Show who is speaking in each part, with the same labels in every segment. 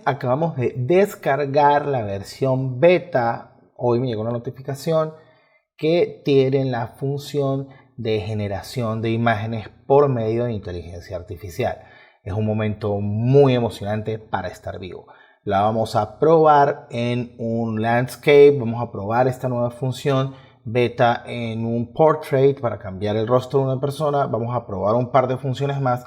Speaker 1: acabamos de descargar la versión beta. Hoy me llegó una notificación que tienen la función de generación de imágenes por medio de inteligencia artificial. Es un momento muy emocionante para estar vivo. La vamos a probar en un landscape, vamos a probar esta nueva función beta en un portrait para cambiar el rostro de una persona, vamos a probar un par de funciones más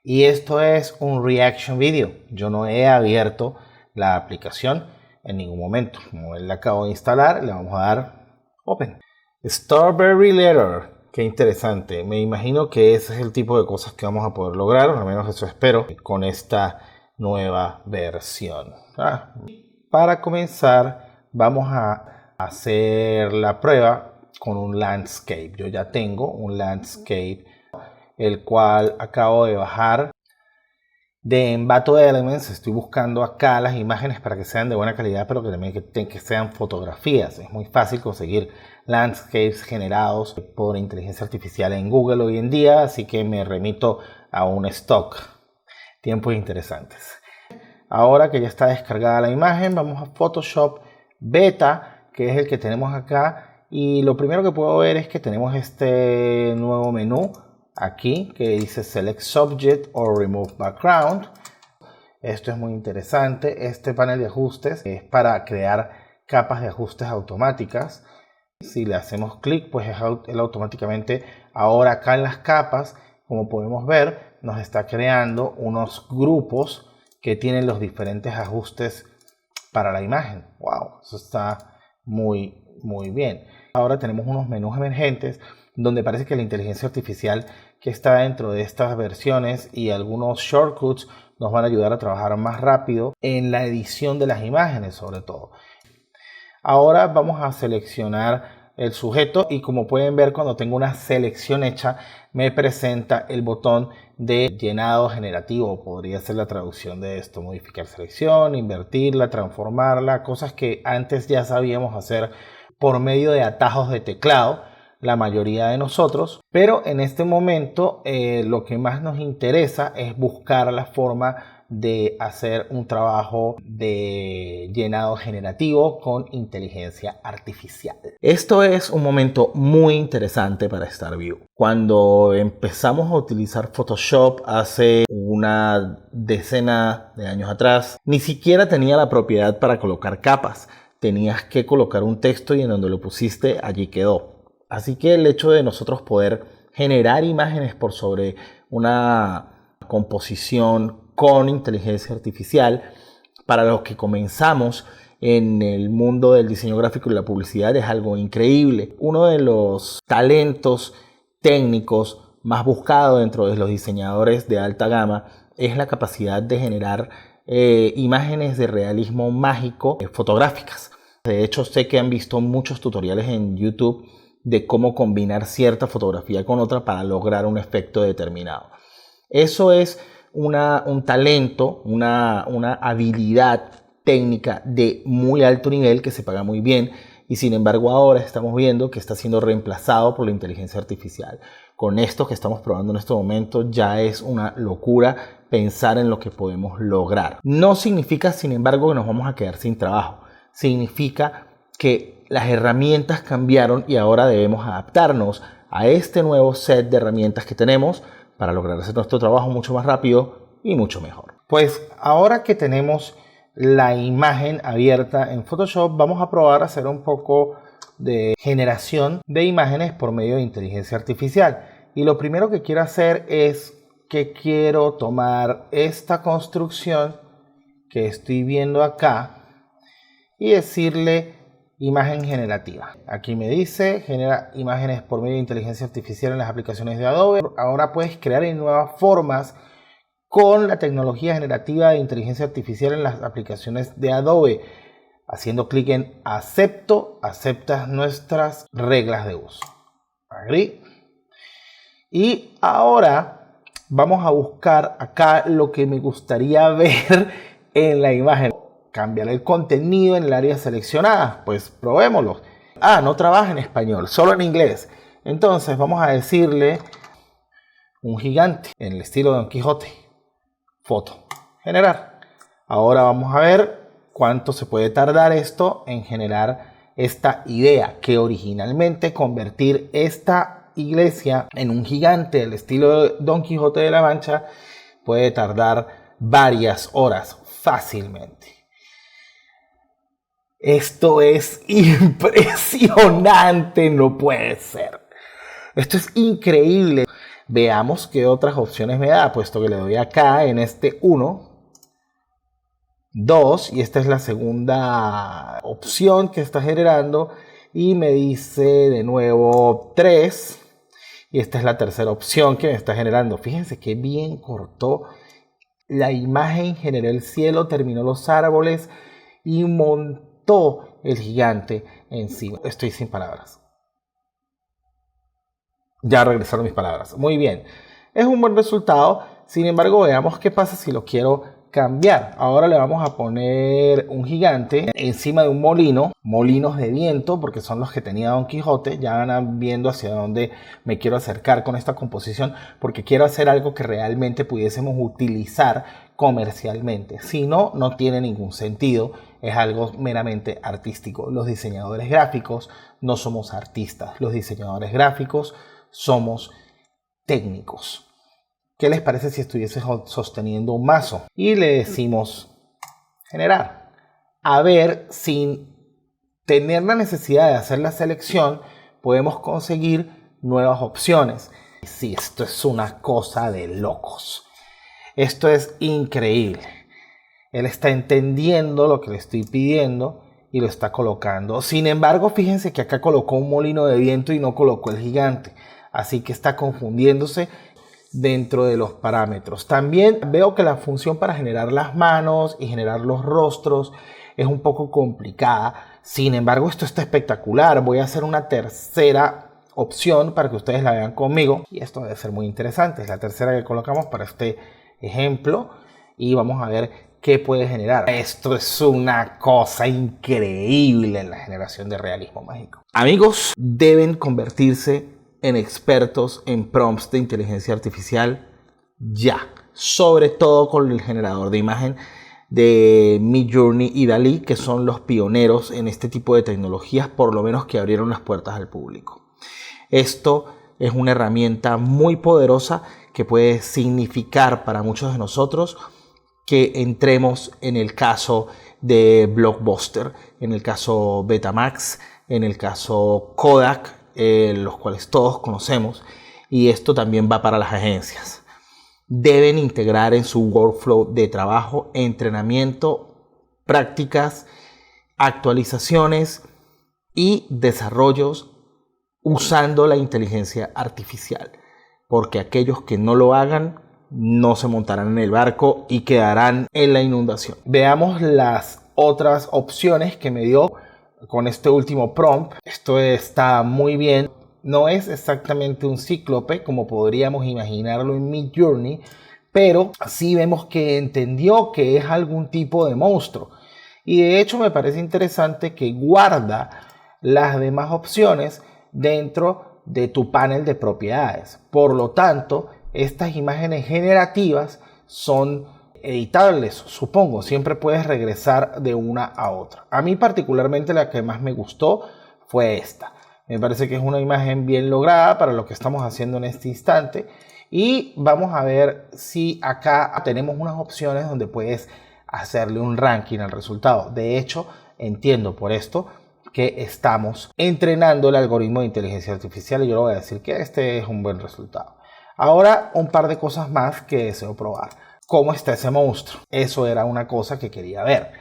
Speaker 1: y esto es un reaction video. Yo no he abierto la aplicación en ningún momento. Como la acabo de instalar, le vamos a dar Open. Strawberry Letter, qué interesante. Me imagino que ese es el tipo de cosas que vamos a poder lograr, al menos eso espero, con esta nueva versión. Para comenzar, vamos a hacer la prueba con un landscape. Yo ya tengo un landscape, el cual acabo de bajar de Envato Elements. Estoy buscando acá las imágenes para que sean de buena calidad, pero que también que sean fotografías. Es muy fácil conseguir landscapes generados por inteligencia artificial en Google hoy en día, así que me remito a un stock. Tiempos interesantes. Ahora que ya está descargada la imagen, vamos a Photoshop Beta, que es el que tenemos acá, y lo primero que puedo ver es que tenemos este nuevo menú aquí que dice Select Subject o Remove Background. Esto es muy interesante. Este panel de ajustes es para crear capas de ajustes automáticas. Si le hacemos clic, pues él automáticamente ahora acá en las capas, como podemos ver, nos está creando unos grupos que tienen los diferentes ajustes para la imagen. Wow, eso está muy bien. Ahora tenemos unos menús emergentes donde parece que la inteligencia artificial que está dentro de estas versiones y algunos shortcuts nos van a ayudar a trabajar más rápido en la edición de las imágenes, sobre todo. Ahora vamos a seleccionar el sujeto y como pueden ver, cuando tengo una selección hecha me presenta el botón de llenado generativo. Podría ser la traducción de esto: modificar selección, invertirla, transformarla, cosas que antes ya sabíamos hacer por medio de atajos de teclado la mayoría de nosotros, pero en este momento lo que más nos interesa es buscar la forma de hacer un trabajo de llenado generativo con inteligencia artificial. Esto es un momento muy interesante para estar vivo. Cuando empezamos a utilizar Photoshop hace una decena de años atrás, ni siquiera tenía la propiedad para colocar capas. Tenías que colocar un texto y en donde lo pusiste, allí quedó. Así que el hecho de nosotros poder generar imágenes por sobre una composición con inteligencia artificial, para los que comenzamos en el mundo del diseño gráfico y la publicidad, es algo increíble. Uno de los talentos técnicos más buscados dentro de los diseñadores de alta gama es la capacidad de generar imágenes de realismo mágico fotográficas. De hecho, sé que han visto muchos tutoriales en YouTube de cómo combinar cierta fotografía con otra para lograr un efecto determinado. Eso es un talento, una habilidad técnica de muy alto nivel que se paga muy bien, y sin embargo ahora estamos viendo que está siendo reemplazado por la inteligencia artificial. Con esto que estamos probando en este momento ya es una locura pensar en lo que podemos lograr. No significa, sin embargo, que nos vamos a quedar sin trabajo. Significa que las herramientas cambiaron y ahora debemos adaptarnos a este nuevo set de herramientas que tenemos para lograr hacer nuestro trabajo mucho más rápido y mucho mejor. Pues ahora que tenemos la imagen abierta en Photoshop, vamos a probar a hacer un poco de generación de imágenes por medio de inteligencia artificial. Y lo primero que quiero hacer es que quiero tomar esta construcción que estoy viendo acá y decirle imagen generativa. Aquí me dice genera imágenes por medio de inteligencia artificial en las aplicaciones de Adobe. Ahora puedes crear en nuevas formas con la tecnología generativa de inteligencia artificial en las aplicaciones de Adobe. Haciendo clic en acepto, aceptas nuestras reglas de uso. Agree. Y ahora vamos a buscar acá lo que me gustaría ver en la imagen. Cambiar el contenido en el área seleccionada. Pues probémoslo. No trabaja en español, solo en inglés. Entonces vamos a decirle un gigante en el estilo de Don Quijote. Foto. Generar. Ahora vamos a ver cuánto se puede tardar esto en generar esta idea, que originalmente convertir esta iglesia en un gigante del estilo de Don Quijote de la Mancha puede tardar varias horas fácilmente. Esto es impresionante, no puede ser. Esto es increíble. Veamos qué otras opciones me da, puesto que le doy acá en este 1, 2, y esta es la segunda opción que está generando, y me dice de nuevo 3, y esta es la tercera opción que me está generando. Fíjense qué bien cortó la imagen, generó el cielo, terminó los árboles y montó el gigante encima. Estoy sin palabras. Ya regresaron mis palabras. Muy bien. Es un buen resultado. Sin embargo, veamos qué pasa si lo quiero cambiar. Ahora le vamos a poner un gigante encima de un molino. Molinos de viento, porque son los que tenía Don Quijote. Ya van viendo hacia dónde me quiero acercar con esta composición, porque quiero hacer algo que realmente pudiésemos utilizar comercialmente. Si no, no tiene ningún sentido. Es algo meramente artístico. Los diseñadores gráficos no somos artistas. Los diseñadores gráficos somos técnicos. ¿Qué les parece si estuviese sosteniendo un mazo? Y le decimos generar. A ver, sin tener la necesidad de hacer la selección, podemos conseguir nuevas opciones. Sí, esto es una cosa de locos. Esto es increíble. Él está entendiendo lo que le estoy pidiendo y lo está colocando. Sin embargo, fíjense que acá colocó un molino de viento y no colocó el gigante. Así que está confundiéndose dentro de los parámetros. También veo que la función para generar las manos y generar los rostros es un poco complicada. Sin embargo, esto está espectacular. Voy a hacer una tercera opción para que ustedes la vean conmigo. Y esto debe ser muy interesante. Es la tercera que colocamos para este ejemplo. Y vamos a ver qué puede generar. Esto es una cosa increíble en la generación de realismo mágico. Amigos, deben convertirse en expertos en prompts de inteligencia artificial ya, sobre todo con el generador de imagen de Midjourney y DALL-E, que son los pioneros en este tipo de tecnologías, por lo menos que abrieron las puertas al público. Esto es una herramienta muy poderosa que puede significar para muchos de nosotros que entremos en el caso de Blockbuster, en el caso Betamax, en el caso Kodak, los cuales todos conocemos, y esto también va para las agencias. Deben integrar en su workflow de trabajo entrenamiento, prácticas, actualizaciones y desarrollos usando la inteligencia artificial, porque aquellos que no lo hagan no se montarán en el barco y quedarán en la inundación. Veamos las otras opciones que me dio con este último prompt. Esto está muy bien. No es exactamente un cíclope como podríamos imaginarlo en Midjourney, pero sí vemos que entendió que es algún tipo de monstruo. Y de hecho me parece interesante que guarda las demás opciones dentro de tu panel de propiedades. Por lo tanto, estas imágenes generativas son editables, supongo. Siempre puedes regresar de una a otra. A mí particularmente la que más me gustó fue esta. Me parece que es una imagen bien lograda para lo que estamos haciendo en este instante. Y vamos a ver si acá tenemos unas opciones donde puedes hacerle un ranking al resultado. De hecho, entiendo por esto que estamos entrenando el algoritmo de inteligencia artificial y yo le voy a decir que este es un buen resultado. Ahora un par de cosas más que deseo probar. ¿Cómo está ese monstruo? Eso era una cosa que quería ver.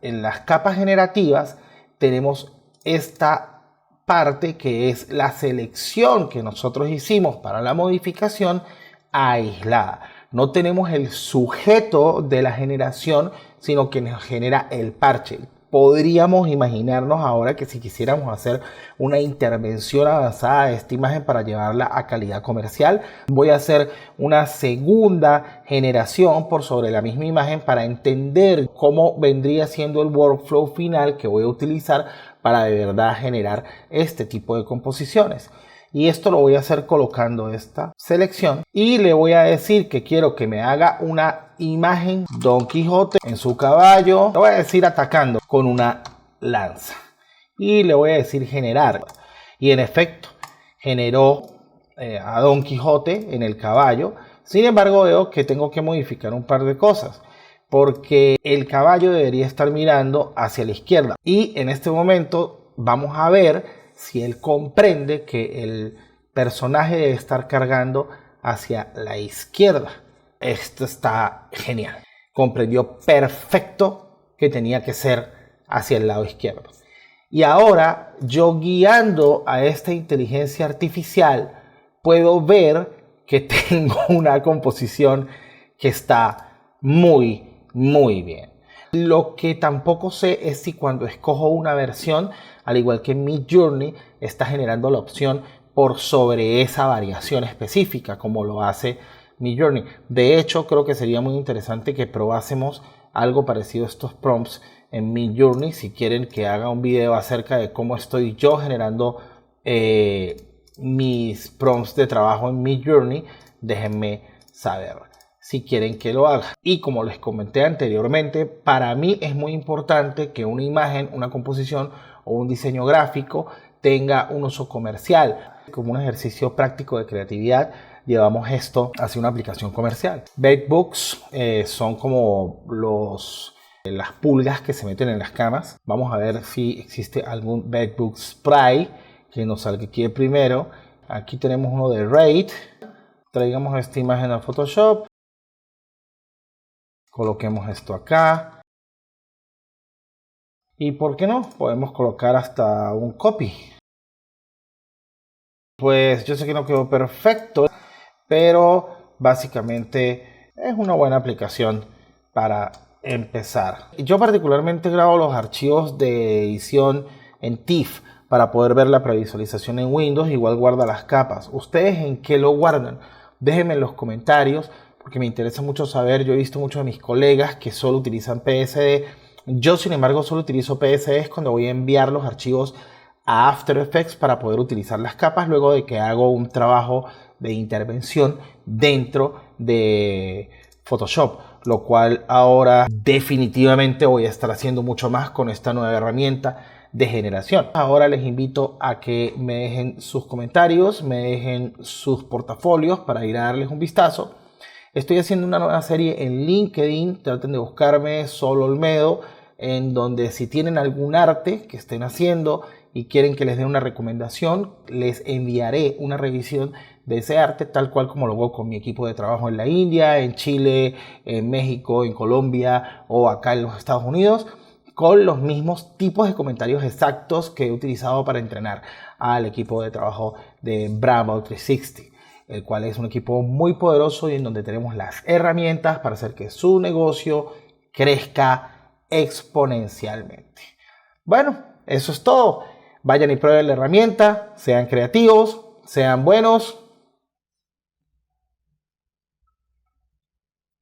Speaker 1: En las capas generativas tenemos esta parte que es la selección que nosotros hicimos para la modificación aislada. No tenemos el sujeto de la generación, sino que nos genera el parche. Podríamos imaginarnos ahora que si quisiéramos hacer una intervención avanzada de esta imagen para llevarla a calidad comercial, voy a hacer una segunda generación por sobre la misma imagen para entender cómo vendría siendo el workflow final que voy a utilizar para de verdad generar este tipo de composiciones. Y esto lo voy a hacer colocando esta selección y le voy a decir que quiero que me haga una imagen Don Quijote en su caballo. Le voy a decir atacando con una lanza y le voy a decir generar. Y en efecto generó a Don Quijote en el caballo. Sin embargo, veo que tengo que modificar un par de cosas, porque el caballo debería estar mirando hacia la izquierda. Y en este momento vamos a ver si él comprende que el personaje debe estar cargando hacia la izquierda. Esto está genial. Comprendió perfecto que tenía que ser hacia el lado izquierdo. Y ahora yo, guiando a esta inteligencia artificial, puedo ver que tengo una composición que está muy bien. Lo que tampoco sé es si cuando escojo una versión, al igual que Midjourney, está generando la opción por sobre esa variación específica, como lo hace Midjourney. De hecho, creo que sería muy interesante que probásemos algo parecido a estos prompts en Midjourney. Si quieren que haga un video acerca de cómo estoy yo generando mis prompts de trabajo en Midjourney, déjenme saber si quieren que lo haga. Y como les comenté anteriormente, para mí es muy importante que una imagen, una composición o un diseño gráfico tenga un uso comercial. Como un ejercicio práctico de creatividad, llevamos esto hacia una aplicación comercial. Bedbugs son como las pulgas que se meten en las camas. Vamos a ver si existe algún Bedbug Spray que nos salga aquí primero. Aquí tenemos uno de Raid. Traigamos esta imagen a Photoshop. Coloquemos esto acá. Y por qué no, podemos colocar hasta un copy. Pues yo sé que no quedó perfecto, pero básicamente es una buena aplicación para empezar. Yo particularmente grabo los archivos de edición en TIFF para poder ver la previsualización en Windows. Igual guarda las capas. ¿Ustedes en qué lo guardan? Déjenme en los comentarios, porque me interesa mucho saber. Yo he visto muchos de mis colegas que solo utilizan PSD. Yo, sin embargo, solo utilizo PSD cuando voy a enviar los archivos a After Effects para poder utilizar las capas luego de que hago un trabajo de intervención dentro de Photoshop, lo cual ahora definitivamente voy a estar haciendo mucho más con esta nueva herramienta de generación. Ahora les invito a que me dejen sus comentarios, me dejen sus portafolios para ir a darles un vistazo. Estoy haciendo una nueva serie en LinkedIn, traten de buscarme Sol Olmedo, en donde si tienen algún arte que estén haciendo y quieren que les dé una recomendación, les enviaré una revisión de ese arte, tal cual como lo hago con mi equipo de trabajo en la India, en Chile, en México, en Colombia o acá en los Estados Unidos, con los mismos tipos de comentarios exactos que he utilizado para entrenar al equipo de trabajo de Bravo 360, el cual es un equipo muy poderoso y en donde tenemos las herramientas para hacer que su negocio crezca exponencialmente. Bueno, eso es todo. Vayan y prueben la herramienta, sean creativos, sean buenos